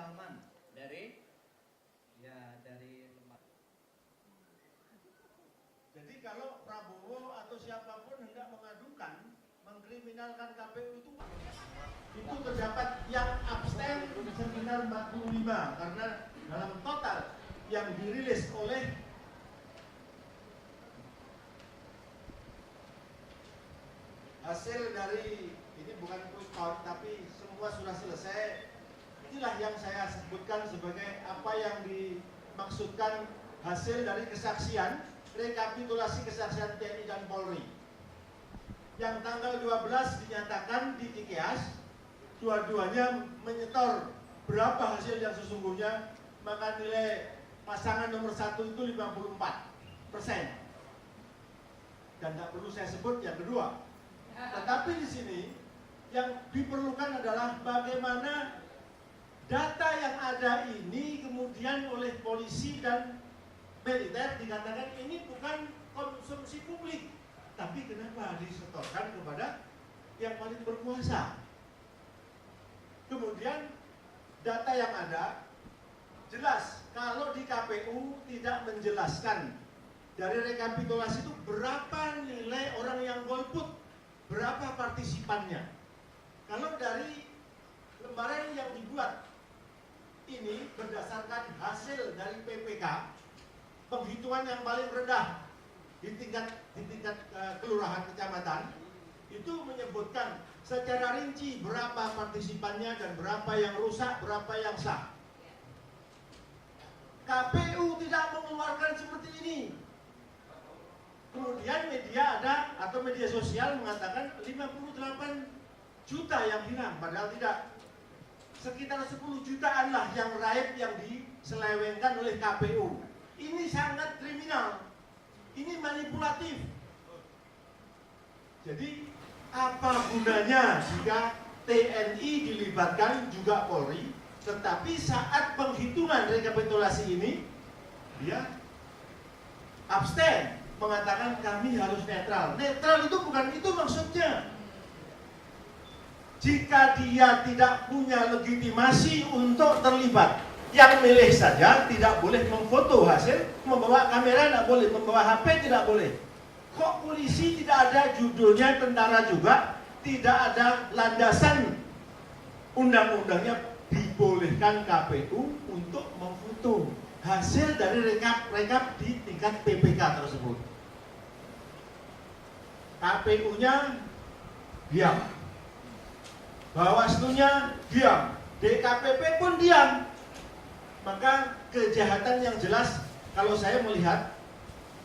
Salman dari Jadi kalau Prabowo atau siapapun hendak mengadukan, mengkriminalkan KPU itu terdapat yang abstain sekitar 45, karena dalam total yang dirilis oleh hasil dari ini bukan quick count tapi semua sudah selesai. Inilah yang saya sebutkan sebagai apa yang dimaksudkan hasil dari kesaksian, rekapitulasi kesaksian TNI dan Polri. Yang tanggal 12 dinyatakan di Cikeas, dua-duanya menyetor berapa hasil yang sesungguhnya, maka nilai pasangan nomor 1 itu 54%. Dan tidak perlu saya sebut yang kedua. Tetapi di sini yang diperlukan adalah bagaimana data yang ada ini kemudian oleh polisi dan militer dikatakan ini bukan konsumsi publik, tapi kenapa disetorkan kepada yang paling berkuasa. Kemudian data yang ada jelas kalau di KPU tidak menjelaskan dari rekapitulasi itu berapa nilai orang yang golput, berapa partisipannya. Kalau dari lembaran yang dibuat ini berdasarkan hasil dari PPK, penghitungan yang paling rendah di tingkat kelurahan kecamatan itu menyebutkan secara rinci berapa partisipannya dan berapa yang rusak, berapa yang sah. KPU tidak mengeluarkan seperti ini. Kemudian media ada atau media sosial mengatakan 58 juta yang hilang, padahal tidak. Sekitar 10 jutaan lah yang raib yang diselewengkan oleh KPU. Ini sangat kriminal. Ini manipulatif. Jadi apa gunanya jika TNI dilibatkan juga Polri, tetapi saat penghitungan rekapitulasi ini dia abstain, mengatakan kami harus netral. Netral itu bukan itu maksudnya. Jika dia tidak punya legitimasi untuk terlibat, yang milih saja tidak boleh memfoto hasil, membawa kamera tidak boleh, membawa HP tidak boleh. Kok polisi tidak ada judulnya tentara juga, tidak ada landasan undang-undangnya dibolehkan KPU untuk memfoto hasil dari rekap di tingkat PPK tersebut. KPU-nya diam, Bawaslu-nya diam, DKPP pun diam. Maka kejahatan yang jelas, kalau saya melihat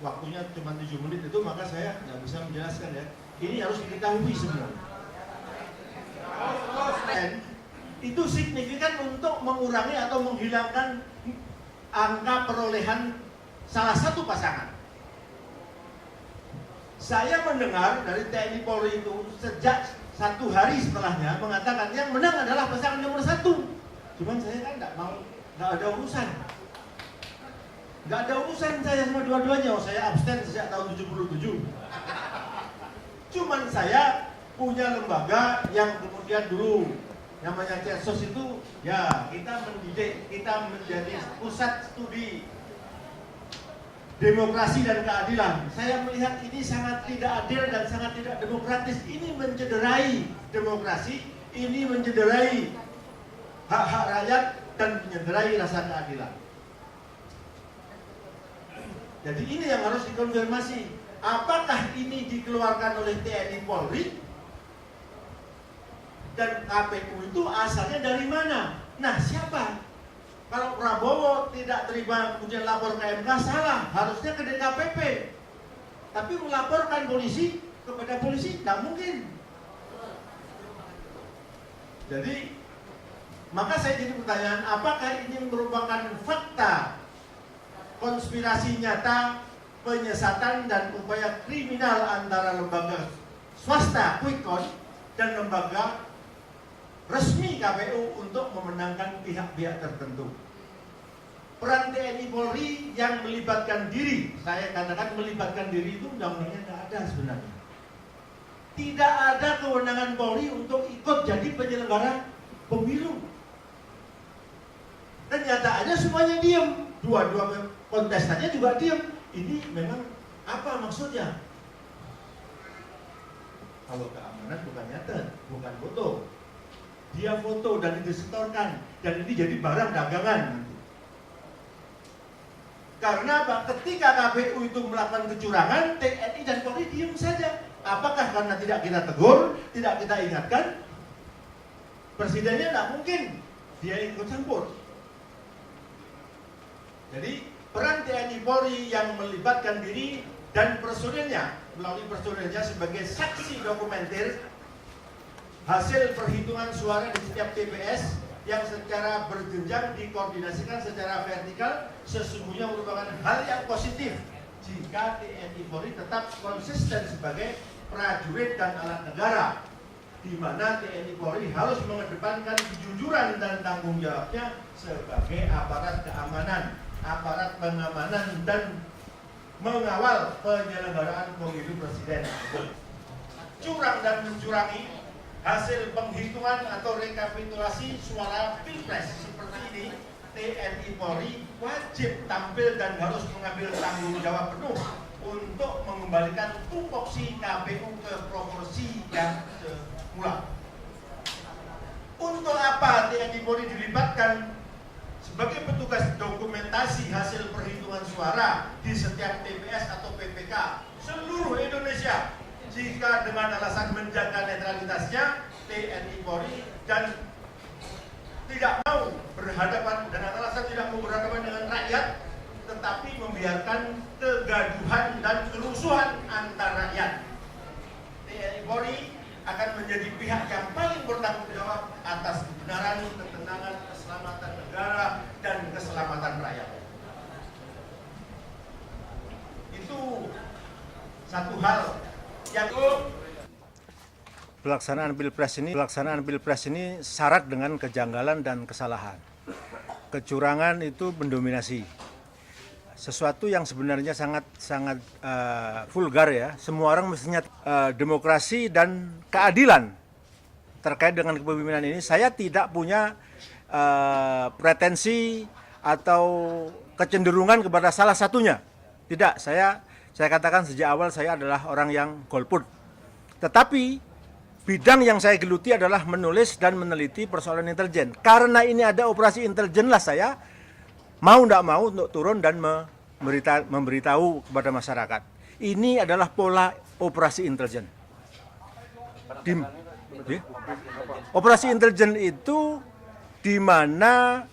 waktunya cuma 7 menit itu, maka saya nggak bisa menjelaskan ya. Ini harus diketahui semua. Dan itu signifikan untuk mengurangi atau menghilangkan angka perolehan salah satu pasangan. Saya mendengar dari TNI Polri itu sejak 1 hari setelahnya mengatakan yang menang adalah pasangan nomor 1. Cuman saya kan nggak ada urusan. Nggak ada urusan saya sama dua-duanya. Saya abstain sejak tahun 77. Cuman saya punya lembaga yang kemudian dulu namanya Cetsos itu, ya kita mendidik, kita menjadi pusat studi demokrasi dan keadilan. Saya melihat ini sangat tidak adil dan sangat tidak demokratis. Ini mencederai demokrasi, ini mencederai hak-hak rakyat dan mencederai rasa keadilan. Jadi ini yang harus dikonfirmasi. Apakah ini dikeluarkan oleh TNI Polri dan KPU itu asalnya dari mana? Nah, siapa? Kalau Prabowo tidak terima kemudian lapor ke MK, salah, harusnya ke DKPP. Tapi melaporkan polisi kepada polisi tidak mungkin. Jadi maka saya jadi pertanyaan, apakah ini merupakan fakta konspirasi nyata, penyesatan dan upaya kriminal antara lembaga swasta quick count dan lembaga resmi KPU untuk memenangkan pihak-pihak tertentu. Peran TNI Polri yang melibatkan diri, saya katakan melibatkan diri itu undang-undangnya tidak ada sebenarnya. Tidak ada kewenangan Polri untuk ikut jadi penyelenggara pemilu. Kenyataannya semuanya diem, dua-dua kontestannya juga diem. Ini memang apa maksudnya? Kalau keamanan bukan nyatet, bukan foto. Dia foto dan disetorkan, dan ini jadi barang dagangan nanti. Karena apa? Ketika KPU itu melakukan kecurangan, TNI dan Polri diem saja. Apakah karena tidak kita tegur, tidak kita ingatkan? Presidennya tidak mungkin dia ikut campur. Jadi peran TNI Polri yang melibatkan diri dan personilnya, melalui personilnya sebagai saksi dokumenter hasil perhitungan suara di setiap TPS yang secara berjenjang dikoordinasikan secara vertikal sesungguhnya merupakan hal yang positif jika TNI Polri tetap konsisten sebagai prajurit dan alat negara, di mana TNI Polri harus mengedepankan kejujuran dan tanggung jawabnya sebagai aparat keamanan, aparat pengamanan dan mengawal penyelenggaraan pemilu presiden. Curang dan mencurangi hasil penghitungan atau rekapitulasi suara pilpres seperti ini, TNI Polri wajib tampil dan harus mengambil tanggung jawab penuh untuk mengembalikan tupoksi KPU ke proporsi yang semula. Untuk apa TNI Polri dilibatkan sebagai petugas dokumentasi hasil perhitungan suara di setiap TPS atau PPK seluruh Indonesia? Jika dengan alasan menjaga netralitasnya, TNI Polri dan tidak mau berhadapan dengan alasan tidak mau berhadapan dengan rakyat, tetapi membiarkan kegaduhan dan kerusuhan antar rakyat. TNI Polri akan menjadi pihak yang paling bertanggung jawab atas kebenaran, ketenangan, keselamatan negara, dan keselamatan rakyat. Itu satu hal yang pelaksanaan pilpres ini syarat dengan kejanggalan dan kesalahan. Kecurangan itu mendominasi. Sesuatu yang sebenarnya sangat vulgar ya. Semua orang mestinya demokrasi dan keadilan terkait dengan kepemimpinan ini. Saya tidak punya pretensi atau kecenderungan kepada salah satunya. Tidak, saya katakan sejak awal saya adalah orang yang golput. Tetapi bidang yang saya geluti adalah menulis dan meneliti persoalan intelijen. Karena ini ada operasi intelijen lah saya mau tidak mau untuk turun dan memberitahu kepada masyarakat. Ini adalah pola operasi intelijen. Operasi intelijen itu di mana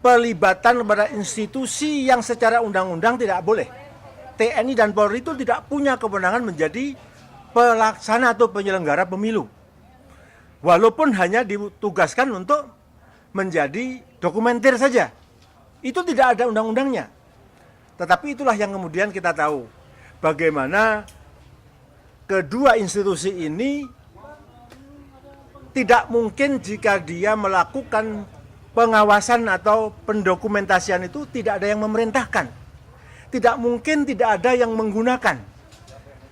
pelibatan kepada institusi yang secara undang-undang tidak boleh. TNI dan Polri itu tidak punya kewenangan menjadi pelaksana atau penyelenggara pemilu. Walaupun hanya ditugaskan untuk menjadi dokumenter saja. Itu tidak ada undang-undangnya. Tetapi itulah yang kemudian kita tahu. Bagaimana kedua institusi ini tidak mungkin jika dia melakukan pengawasan atau pendokumentasian itu tidak ada yang memerintahkan. Tidak mungkin tidak ada yang menggunakan.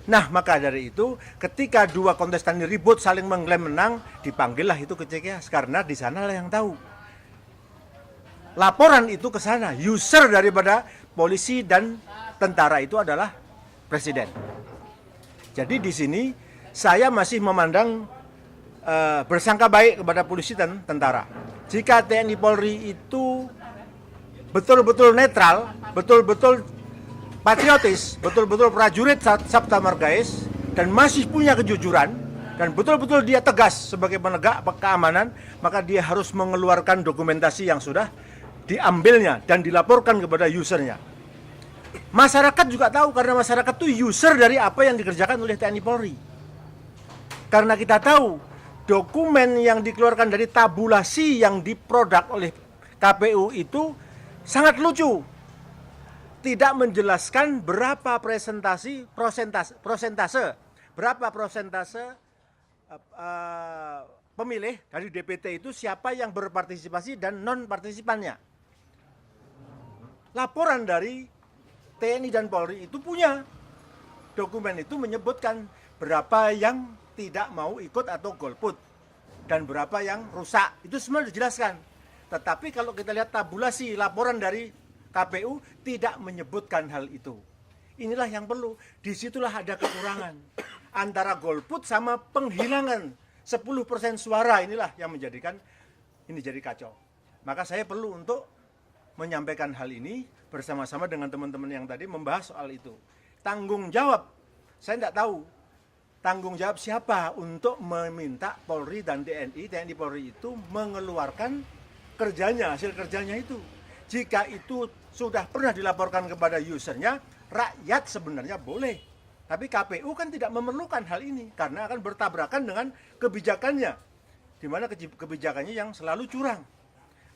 Nah, maka dari itu ketika dua kontestan ini ribut saling mengklaim menang, dipanggillah itu ke CKS karena di sanalah yang tahu. Laporan itu ke sana, user daripada polisi dan tentara itu adalah presiden. Jadi di sini saya masih memandang bersangka baik kepada polisi dan tentara. Jika TNI Polri itu betul-betul netral, betul-betul patriotis, betul-betul prajurit Sabta Margais dan masih punya kejujuran dan betul-betul dia tegas sebagai penegak keamanan, maka dia harus mengeluarkan dokumentasi yang sudah diambilnya dan dilaporkan kepada usernya. Masyarakat juga tahu karena masyarakat itu user dari apa yang dikerjakan oleh TNI Polri. Karena kita tahu dokumen yang dikeluarkan dari tabulasi yang diproduk oleh KPU itu sangat lucu. Tidak menjelaskan berapa persentase pemilih dari DPT itu siapa yang berpartisipasi dan non partisipannya. Laporan dari TNI dan Polri itu punya dokumen itu menyebutkan berapa yang tidak mau ikut atau golput dan berapa yang rusak, itu semua dijelaskan. Tetapi kalau kita lihat tabulasi laporan dari KPU tidak menyebutkan hal itu. Inilah yang perlu. Disitulah ada kekurangan. Antara golput sama penghilangan 10% suara, inilah yang menjadikan ini jadi kacau. Maka saya perlu untuk menyampaikan hal ini bersama-sama dengan teman-teman yang tadi membahas soal itu. Tanggung jawab, saya tidak tahu tanggung jawab siapa untuk meminta Polri dan TNI Polri itu mengeluarkan kerjanya, hasil kerjanya itu. Jika itu sudah pernah dilaporkan kepada usernya, rakyat sebenarnya boleh. Tapi KPU kan tidak memerlukan hal ini karena akan bertabrakan dengan kebijakannya. Di mana kebijakannya yang selalu curang.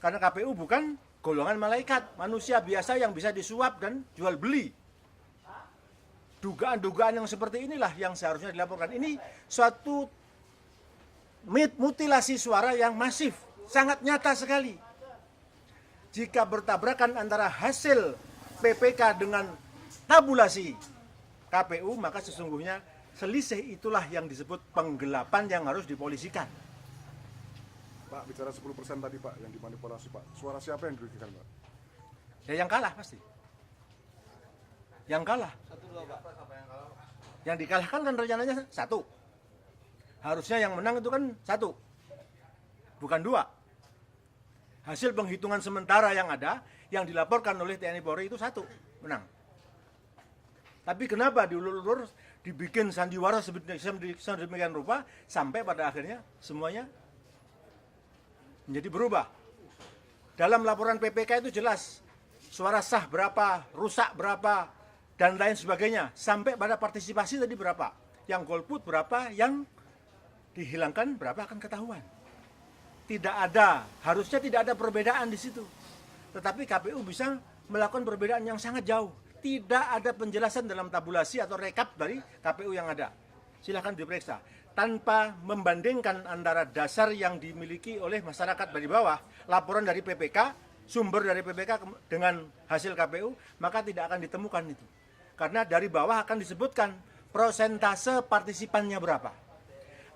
Karena KPU bukan golongan malaikat, manusia biasa yang bisa disuap dan jual beli. Dugaan-dugaan yang seperti inilah yang seharusnya dilaporkan. Ini suatu mutilasi suara yang masif, sangat nyata sekali. Jika bertabrakan antara hasil PPK dengan tabulasi KPU, maka sesungguhnya selisih itulah yang disebut penggelapan yang harus dipolisikan. Pak, bicara 10% tadi Pak, yang dimanipulasi Pak, suara siapa yang dirugikan Pak? Ya yang kalah pasti. Yang kalah. Yang dikalahkan kan rencananya 1. Harusnya yang menang itu kan 1. Bukan 2. Hasil penghitungan sementara yang ada, yang dilaporkan oleh TNI Polri itu 1, menang. Tapi kenapa diulur-ulur, dibikin sandiwara sedemikian rupa, sampai pada akhirnya semuanya menjadi berubah. Dalam laporan PPK itu jelas, suara sah berapa, rusak berapa, dan lain sebagainya. Sampai pada partisipasi tadi berapa. Yang golput berapa, yang dihilangkan berapa akan ketahuan. Tidak ada, harusnya tidak ada perbedaan di situ. Tetapi KPU bisa melakukan perbedaan yang sangat jauh. Tidak ada penjelasan dalam tabulasi atau rekap dari KPU yang ada. Silahkan diperiksa. Tanpa membandingkan antara dasar yang dimiliki oleh masyarakat dari bawah, laporan dari PPK, sumber dari PPK dengan hasil KPU, maka tidak akan ditemukan itu. Karena dari bawah akan disebutkan persentase partisipannya berapa.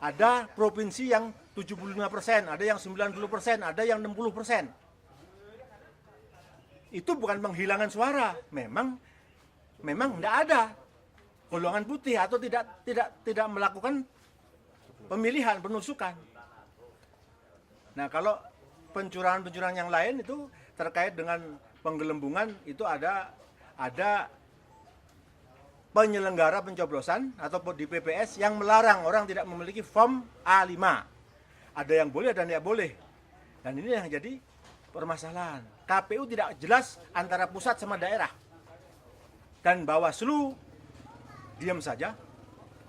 Ada provinsi yang 75%, ada yang 90%, ada yang 60%. Itu bukan penghilangan suara, memang tidak ada golongan putih atau tidak melakukan pemilihan, penusukan. Nah, kalau pencurangan-pencurangan yang lain itu terkait dengan penggelembungan, itu ada penyelenggara pencoblosan atau di PPS yang melarang orang tidak memiliki form A5. Ada yang boleh dan tidak boleh. Dan ini yang jadi permasalahan. KPU tidak jelas antara pusat sama daerah. Dan Bawaslu diam saja.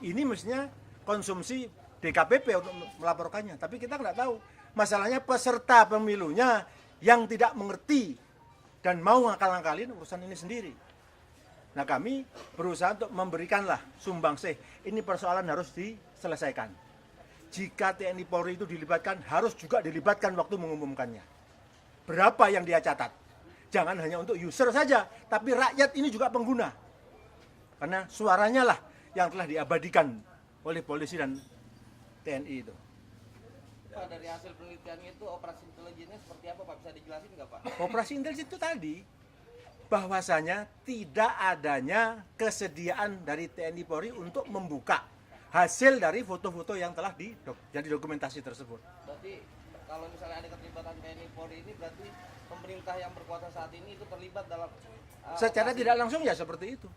Ini mestinya konsumsi DKPP untuk melaporkannya. Tapi kita nggak tahu. Masalahnya peserta pemilunya yang tidak mengerti dan mau ngakal-ngakalin urusan ini sendiri. Nah, kami berusaha untuk memberikanlah sumbangsih. Ini persoalan harus diselesaikan. Jika TNI Polri itu dilibatkan, harus juga dilibatkan waktu mengumumkannya. Berapa yang dia catat? Jangan hanya untuk user saja, tapi rakyat ini juga pengguna. Karena suaranya lah yang telah diabadikan oleh polisi dan TNI itu. Pak, dari hasil penelitiannya itu operasi intelijennya seperti apa Pak? Bisa dijelasin nggak Pak? Operasi intelijen itu tadi, bahwasanya tidak adanya kesediaan dari TNI Polri untuk membuka hasil dari foto-foto yang telah jadi dokumentasi tersebut. Berarti kalau misalnya ada keterlibatan TNI Polri ini berarti pemerintah yang berkuasa saat ini itu terlibat dalam Secara tidak langsung ya seperti itu.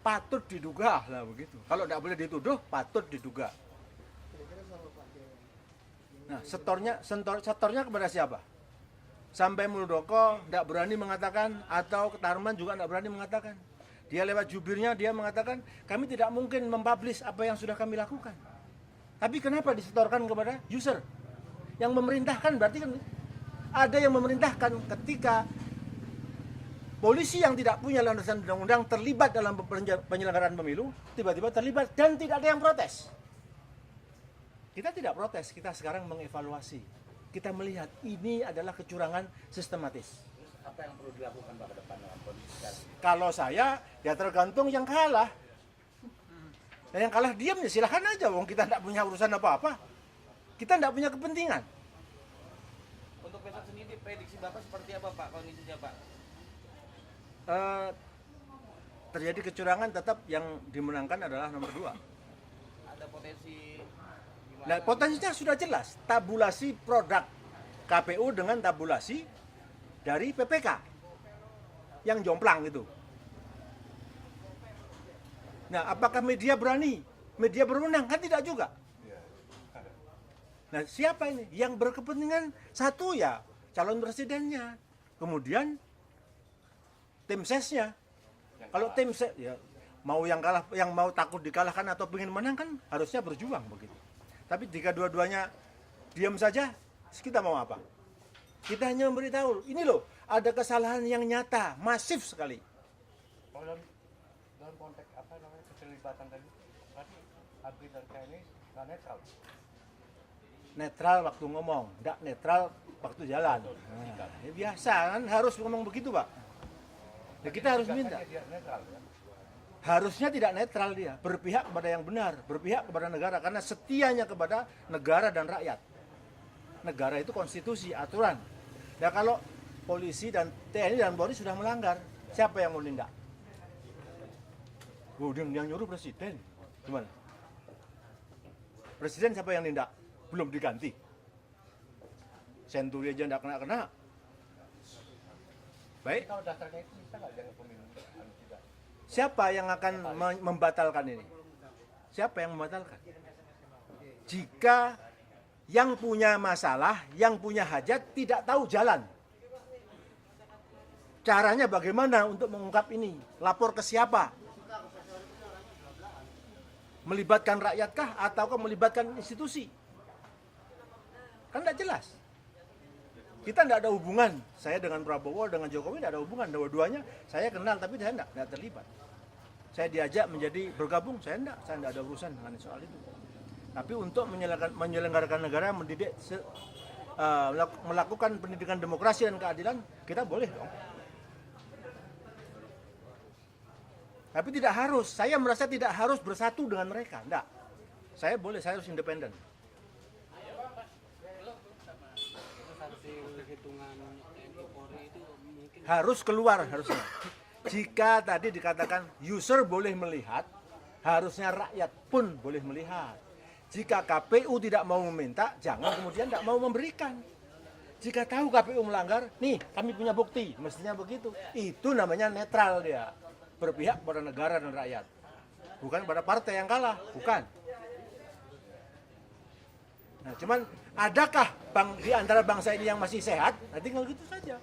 Patut diduga lah begitu. Kalau tidak boleh dituduh, patut diduga. Nah, setornya kepada siapa? Sampai Muldoko tidak berani mengatakan, atau Tarman juga tidak berani mengatakan. Dia lewat jubirnya, dia mengatakan, kami tidak mungkin mempublish apa yang sudah kami lakukan. Tapi kenapa disetorkan kepada user? Yang memerintahkan berarti kan ada yang memerintahkan. Ketika polisi yang tidak punya landasan undang-undang terlibat dalam penyelenggaraan pemilu, tiba-tiba terlibat dan tidak ada yang protes. Kita tidak protes, kita sekarang mengevaluasi. Kita melihat ini adalah kecurangan sistematis. Apa yang perlu dilakukan Pak ke depan dengan kondisi sekarang? Kalau saya, ya tergantung yang kalah. Dan yang kalah diam ya silahkan aja, wong kita tidak punya urusan apa-apa. Kita tidak punya kepentingan. Untuk besok sendiri ini prediksi Bapak seperti apa Pak kondisinya Pak? Terjadi kecurangan, tetap yang dimenangkan adalah nomor 2. Ada potensi gimana? Nah, potensinya sudah jelas, tabulasi produk KPU dengan tabulasi dari PPK yang jomplang itu. Nah, apakah media berani? Media berwenang? Kan tidak juga. Nah, siapa ini? Yang berkepentingan satu ya calon presidennya, kemudian tim sesnya. Kalau tim ses ya mau yang kalah, yang mau takut dikalahkan atau ingin menang kan harusnya berjuang begitu. Tapi jika dua-duanya diam saja, kita mau apa? Kita hanya memberitahu, ini loh ada kesalahan yang nyata, masif sekali. Dalam konteks apa namanya keterlibatan tadi, berarti ABRI dan TNI nggak netral. Netral waktu ngomong, tidak netral waktu jalan. Nah, ya biasa kan harus ngomong begitu Pak. Ya kita harus minta. Dia netral, ya? Harusnya tidak netral dia, berpihak kepada yang benar, berpihak kepada negara karena setianya kepada negara dan rakyat. Negara itu konstitusi, aturan. Nah kalau polisi dan TNI dan Polri sudah melanggar, siapa yang mau nindak? Yang nyuruh presiden, gimana? Presiden siapa yang nindak? Belum diganti. Senturi aja tidak kena-kena. Baik. Kalau dasarnya itu bisa nggak jangan pemilu tidak? Siapa yang akan membatalkan ini? Siapa yang membatalkan? Jika yang punya masalah, yang punya hajat tidak tahu jalan. Caranya bagaimana untuk mengungkap ini? Lapor ke siapa? Melibatkan rakyatkah ataukah melibatkan institusi? Kan tidak jelas. Kita tidak ada hubungan. Saya dengan Prabowo, dengan Jokowi tidak ada hubungan. Dua-duanya saya kenal, tapi saya tidak terlibat. Saya diajak menjadi bergabung, saya tidak ada urusan dengan soal itu. Tapi untuk menyelenggarakan negara, mendidik, melakukan pendidikan demokrasi dan keadilan, kita boleh dong. Tapi tidak harus, saya merasa tidak harus bersatu dengan mereka, enggak. Saya boleh, saya harus independen. Harus keluar harusnya. Jika tadi dikatakan user boleh melihat, harusnya rakyat pun boleh melihat. Jika KPU tidak mau meminta, jangan kemudian tidak mau memberikan. Jika tahu KPU melanggar, nih kami punya bukti, mestinya begitu. Itu namanya netral dia, berpihak pada negara dan rakyat. Bukan pada partai yang kalah, bukan. Nah, cuman adakah di antara bangsa ini yang masih sehat? Nah, tinggal gitu saja.